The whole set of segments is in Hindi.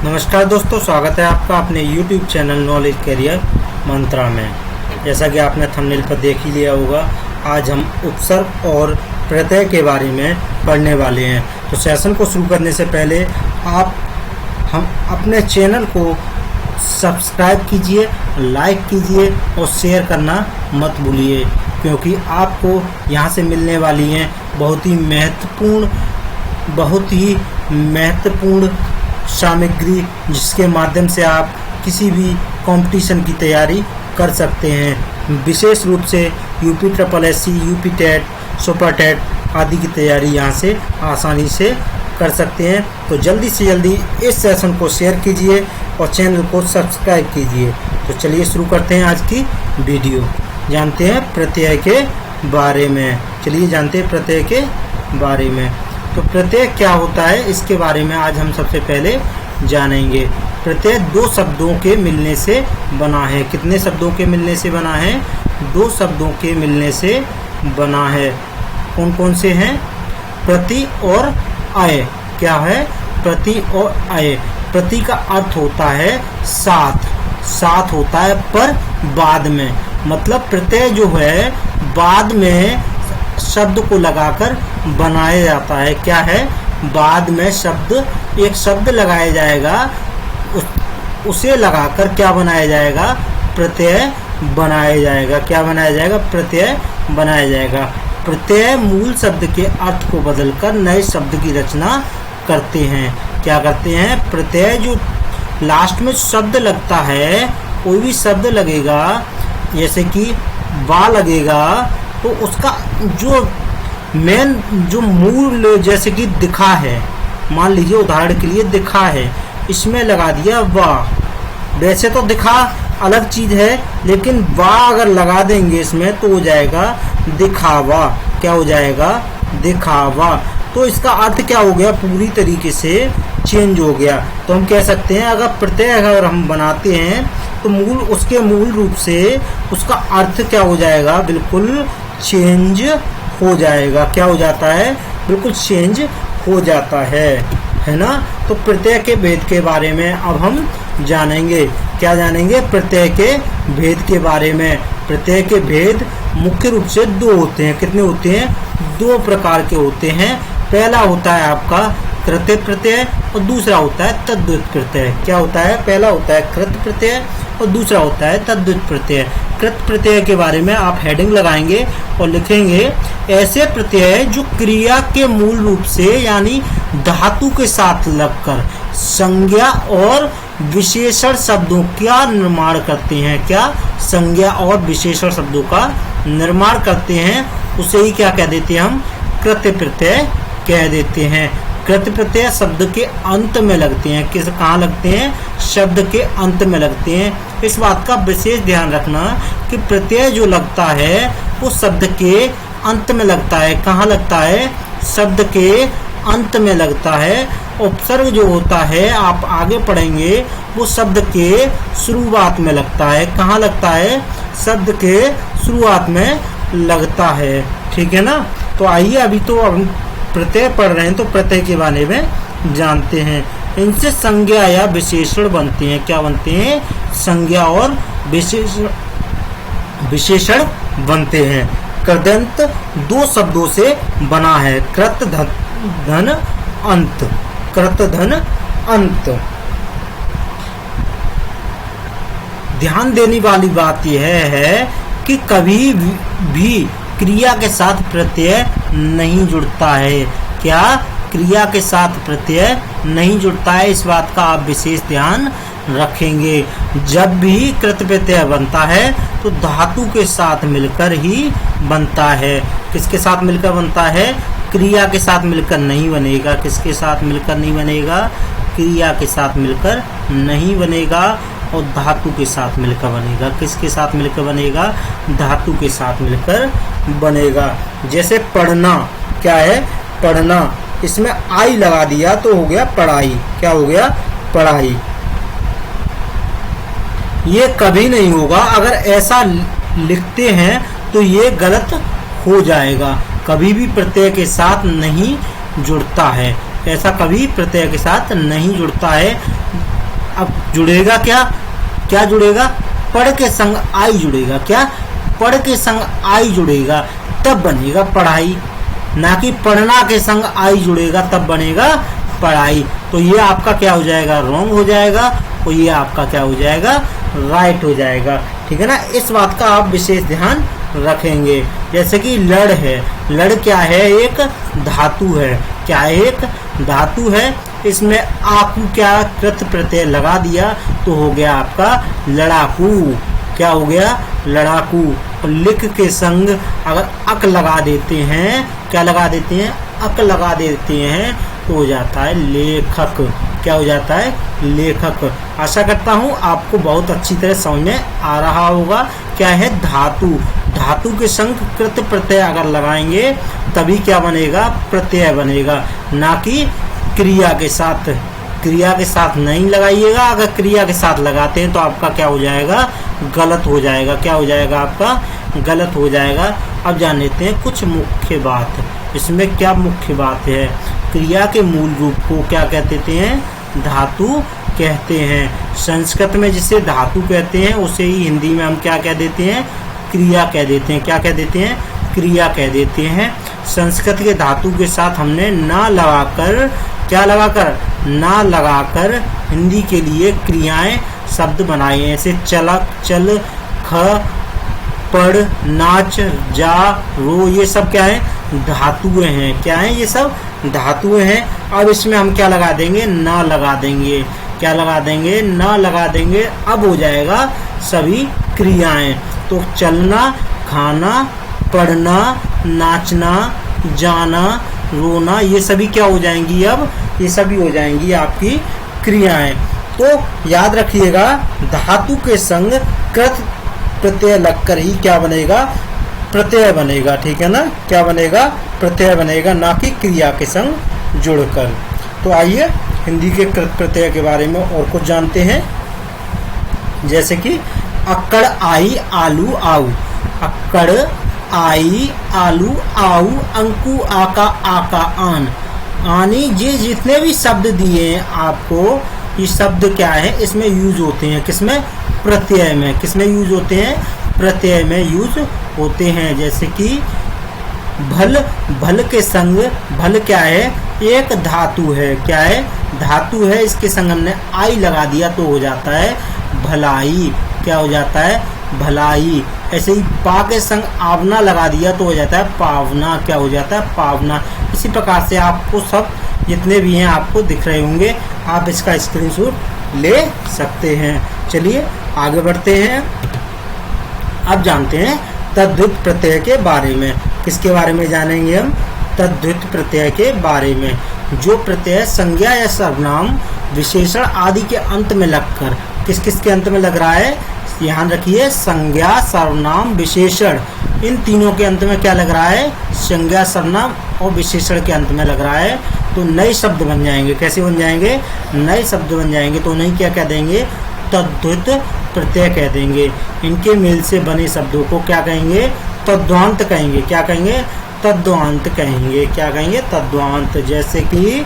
नमस्कार दोस्तों, स्वागत है आपका अपने YouTube चैनल नॉलेज करियर मंत्रा में। जैसा कि आपने थंबनेल पर देख ही लिया होगा, आज हम उपसर्ग और प्रत्यय के बारे में पढ़ने वाले हैं। तो सेशन को शुरू करने से पहले हम अपने चैनल को सब्सक्राइब कीजिए, लाइक कीजिए और शेयर करना मत भूलिए, क्योंकि आपको यहाँ से मिलने वाली हैं बहुत ही महत्वपूर्ण सामग्री, जिसके माध्यम से आप किसी भी कंपटीशन की तैयारी कर सकते हैं। विशेष रूप से UPSSC, UP TET, super TET आदि की तैयारी यहाँ से आसानी से कर सकते हैं। तो जल्दी से जल्दी इस सेशन को शेयर कीजिए और चैनल को सब्सक्राइब कीजिए। तो चलिए शुरू करते हैं आज की वीडियो। जानते हैं प्रत्यय के बारे में। चलिए जानते हैं प्रत्यय के बारे में। तो प्रत्यय क्या होता है, इसके बारे में आज हम सबसे पहले जानेंगे। प्रत्यय दो शब्दों के मिलने से बना है। कितने शब्दों के मिलने से बना है? दो शब्दों के मिलने से बना है। कौन कौन से हैं? प्रति और अय। क्या है? प्रति और अय। प्रति का अर्थ होता है साथ, साथ होता है पर बाद में, मतलब प्रत्यय जो है बाद में शब्द को लगाकर बनाया जाता है। क्या है? बाद में एक शब्द लगाया जाएगा, उसे लगाकर क्या बनाया जाएगा? प्रत्यय बनाया जाएगा। क्या बनाया जाएगा? प्रत्यय बनाया जाएगा। प्रत्यय मूल शब्द के अर्थ को बदलकर नए शब्द की रचना करते हैं। क्या करते हैं? प्रत्यय जो लास्ट में शब्द लगता है, कोई भी शब्द लगेगा, जैसे कि वा लगेगा, तो उसका जो मूल, जैसे कि दिखा है, मान लीजिए उदाहरण के लिए दिखा है, इसमें लगा दिया वाह। वैसे तो दिखा अलग चीज है, लेकिन वाह अगर लगा देंगे इसमें तो हो जाएगा दिखावा। क्या हो जाएगा? दिखावा। तो इसका अर्थ क्या हो गया? पूरी तरीके से चेंज हो गया। तो हम कह सकते हैं अगर प्रत्यय अगर हम बनाते हैं तो उसके मूल रूप से उसका अर्थ क्या हो जाएगा? बिल्कुल चेंज हो जाएगा। क्या हो जाता है? बिल्कुल चेंज हो जाता है ना। तो प्रत्यय के भेद के बारे में अब हम जानेंगे। क्या जानेंगे? प्रत्यय के भेद के बारे में। प्रत्यय के भेद मुख्य रूप से दो होते हैं। कितने होते हैं? दो प्रकार के होते हैं। पहला होता है आपका कृत्य प्रत्यय और दूसरा होता है तद्धित प्रत्यय। क्या होता है? पहला होता है कृत प्रत्यय और दूसरा होता है तद्धित प्रत्यय। कृत प्रत्यय के बारे में आप हेडिंग लगाएंगे और लिखेंगे ऐसे प्रत्यय जो क्रिया के मूल रूप से यानी धातु के साथ लगकर संज्ञा और विशेषण शब्दों का निर्माण करते हैं। क्या? संज्ञा और विशेषण शब्दों का निर्माण करते हैं। उसे ही क्या कह देते हैं? हम कृत्य प्रत्यय कह देते हैं। कृत्य प्रत्यय शब्द के अंत में लगते हैं। कहाँ लगते हैं? शब्द के अंत में लगते हैं। इस बात का विशेष ध्यान रखना कि प्रत्यय जो लगता है वो शब्द के अंत में लगता है। कहाँ लगता है? शब्द के अंत में लगता है। उपसर्ग जो होता है, आप आगे पढ़ेंगे, वो शब्द के शुरुआत में लगता है। कहाँ लगता है? शब्द के शुरुआत में लगता है। ठीक है ना। तो आइए, अभी तो हम प्रत्यय पढ़ रहे हैं तो प्रत्यय के बारे में जानते हैं। इनसे संज्ञा या विशेषण बनते हैं। क्या बनते हैं? संज्ञा और विशेषण बनते हैं। कृदंत दो शब्दों से बना है। कृत धन अंत। कृत धन अंत। ध्यान देने वाली बात यह है कि कभी भी क्रिया के साथ प्रत्यय नहीं जुड़ता है। क्या? क्रिया के साथ प्रत्यय नहीं जुड़ता है। इस बात का आप विशेष ध्यान रखेंगे। जब भी कृत प्रत्यय बनता है तो धातु के साथ मिलकर ही बनता है। किसके साथ मिलकर बनता है? क्रिया के साथ मिलकर नहीं बनेगा। किसके साथ मिलकर नहीं बनेगा? क्रिया के साथ मिलकर नहीं बनेगा और धातु के साथ मिलकर बनेगा। किसके साथ मिलकर बनेगा? धातु के साथ मिलकर बनेगा। जैसे पढ़ना। क्या है? पढ़ना। इसमें आई लगा दिया तो हो गया पढ़ाई। क्या हो गया? पढ़ाई। ये कभी नहीं होगा। अगर ऐसा लिखते हैं तो ये गलत हो जाएगा। कभी भी प्रत्यय के साथ नहीं जुड़ता है। ऐसा कभी प्रत्यय के साथ नहीं जुड़ता है। अब जुड़ेगा क्या, क्या जुड़ेगा, पढ़ के संग आई जुड़ेगा, क्या, पढ़ के संग आई जुड़ेगा तब बनेगा पढ़ाई, ना कि पढ़ना के संग आई जुड़ेगा तब बनेगा पढ़ाई। तो ये आपका क्या हो जाएगा, रॉन्ग हो जाएगा, और ये आपका क्या हो जाएगा, राइट हो जाएगा। ठीक है ना, इस बात का आप विशेष ध्यान रखेंगे। जैसे कि लड़ है, लड़ क्या है, एक धातु है, क्या है, एक धातु है। इसमें आकू क्या कृत प्रत्यय लगा दिया तो हो गया आपका लड़ाकू, क्या हो गया, लड़ाकू। और लिख के संग अगर अक लगा देते हैं, क्या लगा देते हैं, अक लगा देते हैं तो हो जाता है लेखक, क्या हो जाता है, लेखक। आशा करता हूँ आपको बहुत अच्छी तरह समझ में आ रहा होगा। क्या है, धातु, धातु के संग कृत प्रत्यय अगर लगाएंगे तभी क्या बनेगा, प्रत्यय बनेगा, ना कि क्रिया के साथ। क्रिया के साथ नहीं लगाइएगा, अगर क्रिया के साथ लगाते हैं तो आपका क्या हो जाएगा, गलत हो जाएगा, क्या हो जाएगा, आपका गलत हो जाएगा। अब जान लेते हैं कुछ मुख्य बात, इसमें क्या मुख्य बात है। क्रिया के मूल रूप को क्या कहते हैं, धातु कहते हैं। संस्कृत में जिसे धातु कहते हैं उसे ही हिंदी में हम क्या कह देते हैं, क्रिया कह देते हैं, क्या कह देते हैं, क्रिया कह देते हैं। संस्कृत के धातु के साथ हमने ना लगाकर, क्या लगाकर, ना लगाकर हिंदी के लिए क्रियाएं शब्द बनाए हैं। ऐसे चलक, चल, ख, पढ़, नाच, जा, रो, ये सब क्या है, धातुएं हैं, क्या है, ये सब धातुएं हैं। अब इसमें हम क्या लगा देंगे, ना लगा देंगे, क्या लगा देंगे, ना लगा देंगे। अब हो जाएगा सभी क्रियाएं। तो चलना, खाना, पढ़ना, नाचना, जाना, रोना, ये सभी क्या हो जाएंगी, अब ये सभी हो जाएंगी आपकी क्रियाएं। तो याद रखिएगा, धातु के संग कृत प्रत्यय लगकर ही क्या बनेगा, प्रत्यय बनेगा। ठीक है ना, क्या बनेगा, प्रत्यय बनेगा, ना कि क्रिया के संग जुड़कर। तो आइए हिंदी के कृत प्रत्यय के बारे में और कुछ जानते हैं। जैसे कि अक्कड़, आई, आलू, आऊ, अक्कड़, आई, आलू, आऊ, अंकु, आका, आका, आन, आनी, ये जितने भी शब्द दिए हैं आपको, ये शब्द क्या है, इसमें यूज होते हैं, किसमें, प्रत्यय में। किसमें यूज होते हैं, प्रत्यय में यूज होते हैं। जैसे कि भल, भल के संग, भल क्या है, एक धातु है, क्या है, धातु है, इसके संग हमने आई लगा दिया तो हो जाता है भलाई, क्या हो जाता है, भलाई। ऐसे ही पा के संग आवना लगा दिया तो हो जाता है पावना, क्या हो जाता है, पावना। इसी प्रकार से आपको सब जितने भी हैं आपको दिख रहे होंगे, आप इसका स्क्रीनशॉट ले सकते हैं। चलिए आगे बढ़ते हैं। अब जानते हैं तद्धित प्रत्यय के बारे में। किसके बारे में जानेंगे हम, तद्धित प्रत्यय के बारे में। जो प्रत्यय संज्ञा या सर्वनाम, विशेषण आदि के अंत में लगकर, किस किस के अंत में लग रहा है, ध्यान रखिए, संज्ञा, सर्वनाम, विशेषण, इन तीनों के अंत में क्या लग रहा है, संज्ञा, सर्वनाम और विशेषण के अंत में लग रहा है, तो नए शब्द बन जाएंगे। कैसे बन जाएंगे, नए शब्द बन जाएंगे। तो नहीं क्या कह देंगे, तद्धित प्रत्यय कह देंगे। इनके मेल से बने शब्दों को क्या कहेंगे, तद्वांत कहेंगे। क्या कहेंगे, तद्वांत कहेंगे। क्या कहेंगे, तद्वांत। जैसे कि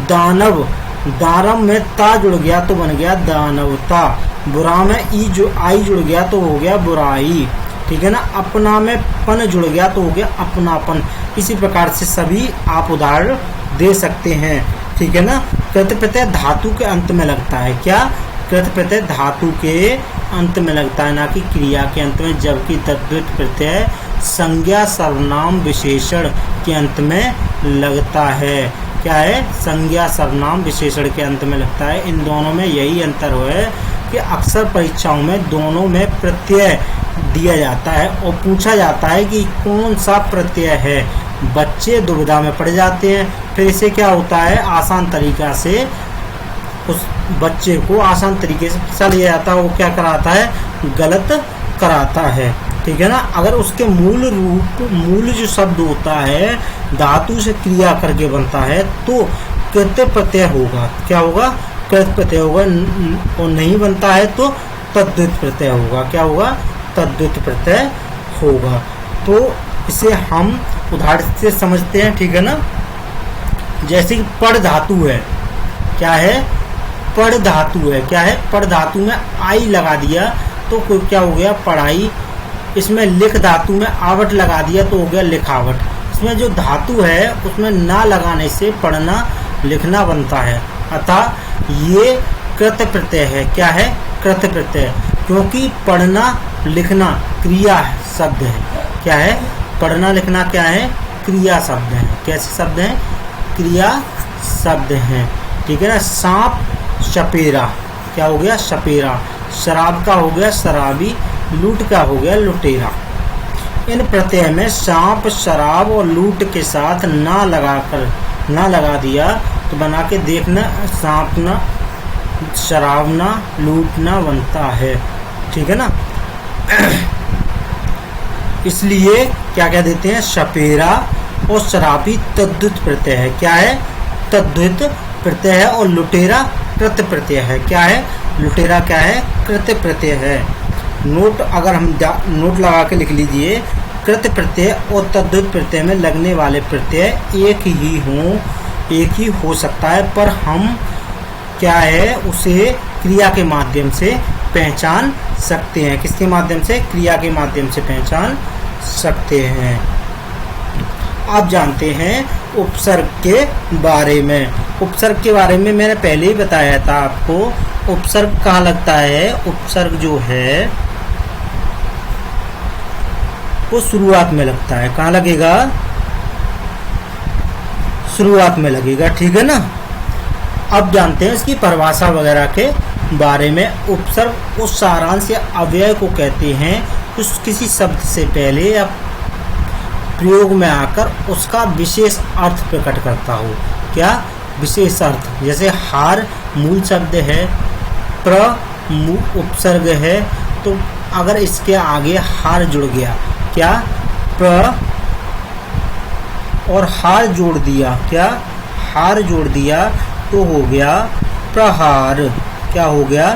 दानव, दारम में ता जुड़ गया तो बन गया दानवता। बुरा में ई जो आई जुड़ गया तो हो गया बुराई। ठीक है ना, अपना में पन जुड़ गया तो हो गया अपनापन। इसी प्रकार से सभी आप उदाहरण दे सकते हैं। ठीक है ना, कृत प्रत्यय धातु के अंत में लगता है। क्या, कृत प्रत्यय धातु के अंत में लगता है, ना कि क्रिया के अंत में। जबकि तद्धित प्रत्यय संज्ञा, सर्वनाम, विशेषण के अंत में लगता है। क्या है, संज्ञा, सर्वनाम, विशेषण के अंत में लगता है। इन दोनों में यही अंतर है कि अक्सर परीक्षाओं में दोनों में प्रत्यय दिया जाता है और पूछा जाता है कि कौन सा प्रत्यय है। बच्चे दुविधा में पड़ जाते हैं। फिर इसे क्या होता है, आसान तरीका से उस बच्चे को आसान तरीके से पूछा लिया जाता है, वो क्या कराता है, गलत कराता है। ठीक है ना, अगर उसके मूल रूप, मूल जो शब्द होता है धातु से क्रिया करके बनता है तो कृत प्रत्यय होगा। क्या होगा, कृत प्रत्यय होगा। और नहीं बनता है तो तद्धित प्रत्यय होगा। क्या होगा, तद्धित प्रत्यय होगा। तो इसे हम उदाहरण से समझते हैं। ठीक है ना, जैसे कि पढ़ धातु है, क्या है, पढ़ धातु है, क्या है, पढ़ धातु में आई लगा दिया तो क्या हो गया, पढ़ाई। इसमें लिख धातु में आवट लगा दिया तो हो गया लिखावट। इसमें जो धातु है उसमें ना लगाने से पढ़ना लिखना बनता है, अतः ये कृत प्रत्यय है। क्या है, कृत प्रत्यय, क्योंकि पढ़ना लिखना क्रिया शब्द है। क्या है, पढ़ना लिखना क्या है, क्रिया शब्द है। कैसे शब्द हैं, क्रिया शब्द हैं, ठीक है ना। सांप शपेरा, क्या हो गया, शपेरा। शराब का हो गया शराबी, लूट का हो गया लुटेरा। इन प्रत्यय में सांप, शराब और लूट के साथ ना लगा दिया तो बना के देखना, सांपना, शराबना, लूटना बनता है, ठीक है ना। इसलिए क्या कह देते हैं, शपेरा और शराबी तद्धित प्रत्यय है। क्या है, तद्धित प्रत्यय है। और लुटेरा कृत प्रत्यय है। क्या है, लुटेरा क्या है, कृत प्रत्यय है। नोट अगर हम नोट लगा के लिख लीजिए, कृत प्रत्यय और तद्धित प्रत्यय में लगने वाले प्रत्यय एक ही हो सकता है, पर हम क्या है उसे क्रिया के माध्यम से पहचान सकते हैं। किसके माध्यम से, क्रिया के माध्यम से पहचान सकते हैं। आप जानते हैं उपसर्ग के बारे में। उपसर्ग के बारे में मैंने पहले ही बताया था आपको। उपसर्ग कहाँ लगता है, उपसर्ग जो है वो शुरुआत में लगता है। कहाँ लगेगा, शुरुआत में लगेगा, ठीक है ना। अब जानते हैं इसकी परिभाषा वगैरह के बारे में। उपसर्ग उस सारांश या अव्यय को कहते हैं उस किसी शब्द से पहले या प्रयोग में आकर उसका विशेष अर्थ प्रकट करता हो। क्या, विशेष अर्थ। जैसे हार मूल शब्द है, प्र उपसर्ग है, तो अगर इसके आगे हार जुड़ गया, क्या, प्र और हार जोड़ दिया, क्या, हार जोड़ दिया तो हो गया प्रहार। क्या हो गया,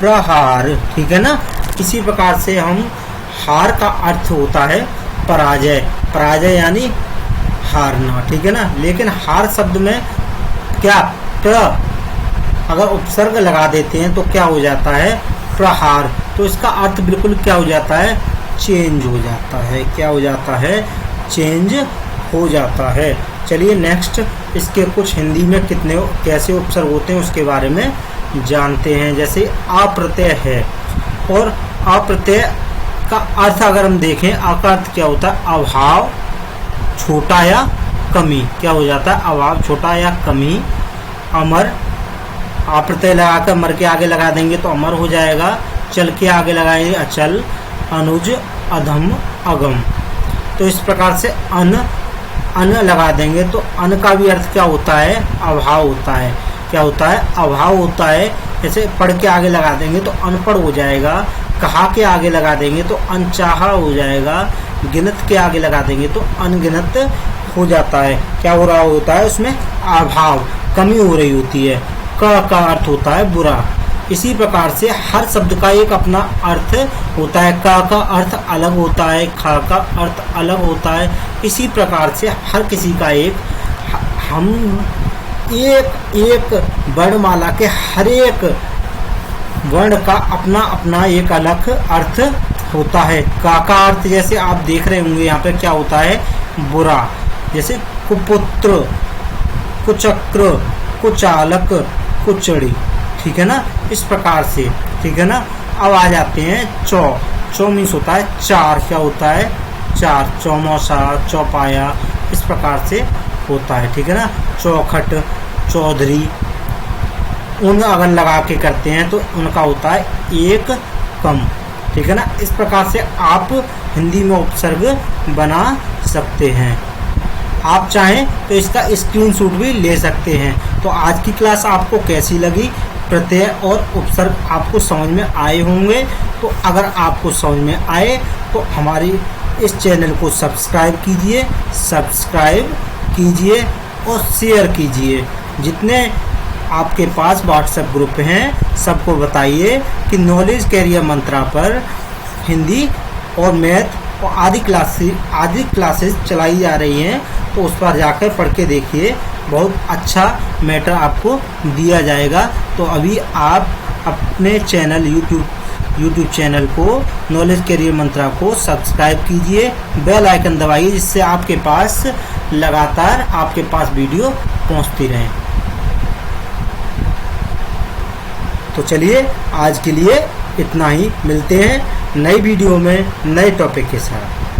प्रहार, ठीक है ना। इसी प्रकार से हम हार का अर्थ होता है पराजय। पराजय यानी हारना, ठीक है ना। लेकिन हार शब्द में क्या, प्र अगर उपसर्ग लगा देते हैं तो क्या हो जाता है, प्रहार। तो इसका अर्थ बिल्कुल क्या हो जाता है, चेंज हो जाता है। क्या हो जाता है, चेंज हो जाता है। चलिए नेक्स्ट, इसके कुछ हिंदी में कैसे उपसर्ग होते हैं उसके बारे में जानते हैं। जैसे अप्रत्यय है, और अप्रत्यय का अर्थ अगर हम देखें, आ का अर्थ क्या होता है, अभाव, छोटा या कमी। क्या हो जाता है, अभाव, छोटा या कमी। अमर, अप्रत्यय लगाकर मर के आगे लगा देंगे तो अमर हो जाएगा। चल के आगे लगाएंगे अचल। अनुज, अधम, अगम। तो इस प्रकार से अन लगा देंगे तो अन का भी अर्थ क्या होता है, अभाव होता है। क्या होता है, अभाव होता है। जैसे पढ़ के आगे लगा देंगे तो अनपढ़ हो जाएगा। कहा के आगे लगा देंगे तो अनचाहा हो जाएगा। गिनत के आगे लगा देंगे तो अनगिनत हो जाता है। क्या हो रहा होता है, उसमें अभाव, कमी हो रही होती है। क का अर्थ होता है बुरा। इसी प्रकार से हर शब्द का एक अपना अर्थ होता है। क का अर्थ अलग होता है, ख का अर्थ अलग होता है। इसी प्रकार से हर किसी का हम एक वर्णमाला के हर एक वर्ण का अपना अपना एक अलग अर्थ होता है। का अर्थ जैसे आप देख रहे होंगे यहाँ पे क्या होता है, बुरा। जैसे कुपुत्र, कुचक्र, कुचालक, कुचड़ी, ठीक है ना। इस प्रकार से, ठीक है ना। अब आ जाते हैं चौ मीन्स होता है चार। क्या होता है, चार। चौमोसा, चौपाया, इस प्रकार से होता है, ठीक है ना। चौखट, चौधरी, उन अगर लगा के करते हैं तो उनका होता है एक कम, ठीक है ना। इस प्रकार से आप हिंदी में उपसर्ग बना सकते हैं। आप चाहें तो इसका स्क्रीनशॉट भी ले सकते हैं। तो आज की क्लास आपको कैसी लगी, प्रत्यय और उपसर्ग आपको समझ में आए होंगे। तो अगर आपको समझ में आए तो हमारी इस चैनल को सब्सक्राइब कीजिए और शेयर कीजिए। जितने आपके पास व्हाट्सएप ग्रुप हैं सबको बताइए कि नॉलेज कैरियर मंत्रा पर हिंदी और मैथ और आदि क्लासेस चलाई जा रही हैं, तो उस पर जाकर पढ़ के देखिए। बहुत अच्छा मैटर आपको दिया जाएगा। तो अभी आप अपने चैनल यूट्यूब चैनल को नॉलेज करियर मंत्रा को सब्सक्राइब कीजिए, बेल आइकन दबाइए, जिससे आपके पास लगातार आपके पास वीडियो पहुंचती रहे। तो चलिए आज के लिए इतना ही, मिलते हैं नई वीडियो में नए टॉपिक के साथ।